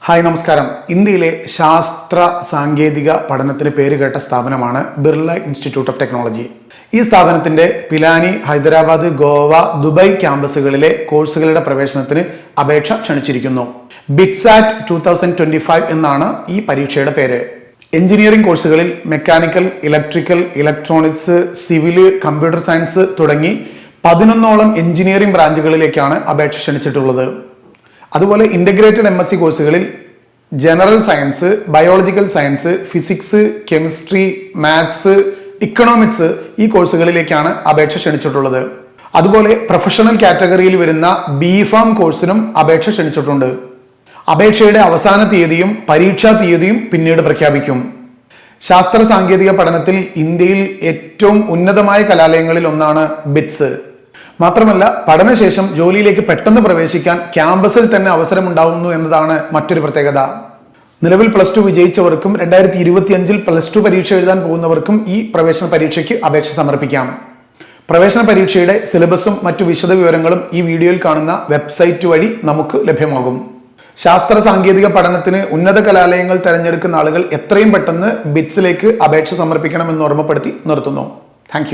Hi നമസ്കാരം. ഇന്ത്യയിലെ ശാസ്ത്ര സാങ്കേതിക പഠനത്തിന് പേരുകേട്ട സ്ഥാപനമാണ് ബിർള ഇൻസ്റ്റിറ്റ്യൂട്ട് ഓഫ് ടെക്നോളജി. ഈ സ്ഥാപനത്തിന്റെ പിലാനി, ഹൈദരാബാദ്, ഗോവ, ദുബായ് ക്യാമ്പസുകളിലെ കോഴ്സുകളുടെ പ്രവേശനത്തിന് അപേക്ഷ ക്ഷണിച്ചിരിക്കുന്നു. ബിറ്റ്സാറ്റ് 2025 എന്നാണ് ഈ പരീക്ഷയുടെ പേര്. എഞ്ചിനീയറിംഗ് കോഴ്സുകളിൽ mechanical, electrical, electronics, civil, computer science തുടങ്ങി 11ഓളം എഞ്ചിനീയറിംഗ് ബ്രാഞ്ചുകളിലേക്കാണ് അപേക്ഷ ക്ഷണിച്ചിട്ടുള്ളത്. അതുപോലെ ഇന്റഗ്രേറ്റഡ് MSc കോഴ്സുകളിൽ general science, biological science, physics, chemistry, maths, economics ഈ കോഴ്സുകളിലേക്കാണ് അപേക്ഷ ക്ഷണിച്ചിട്ടുള്ളത്. അതുപോലെ പ്രൊഫഷണൽ കാറ്റഗറിയിൽ വരുന്ന BPharm കോഴ്സിനും അപേക്ഷ ക്ഷണിച്ചിട്ടുണ്ട്. അപേക്ഷയുടെ അവസാന തീയതിയും പരീക്ഷാ തീയതിയും പിന്നീട് പ്രഖ്യാപിക്കും. ശാസ്ത്ര സാങ്കേതിക പഠനത്തിൽ ഇന്ത്യയിൽ ഏറ്റവും ഉന്നതമായ കലാലയങ്ങളിൽ ഒന്നാണ് ബിറ്റ്സ്. മാത്രമല്ല, പഠനശേഷം ജോലിയിലേക്ക് പെട്ടെന്ന് പ്രവേശിക്കാൻ ക്യാമ്പസിൽ തന്നെ അവസരമുണ്ടാവുന്നു എന്നതാണ് മറ്റൊരു പ്രത്യേകത. നിലവിൽ +2 വിജയിച്ചവർക്കും 2025 +2 പരീക്ഷ എഴുതാൻ പോകുന്നവർക്കും ഈ പ്രവേശന പരീക്ഷയ്ക്ക് അപേക്ഷ സമർപ്പിക്കാം. പ്രവേശന പരീക്ഷയുടെ സിലബസും മറ്റു വിശദ വിവരങ്ങളും ഈ വീഡിയോയിൽ കാണുന്ന വെബ്സൈറ്റ് വഴി നമുക്ക് ലഭ്യമാകും. ശാസ്ത്ര സാങ്കേതിക പഠനത്തിന് ഉന്നത കലാലയങ്ങൾ തിരഞ്ഞെടുക്കുന്ന ആളുകൾ എത്രയും പെട്ടെന്ന് ബിറ്റ്സിലേക്ക് അപേക്ഷ സമർപ്പിക്കണമെന്ന് ഓർമ്മപ്പെടുത്തി നിർത്തുന്നു. താങ്ക്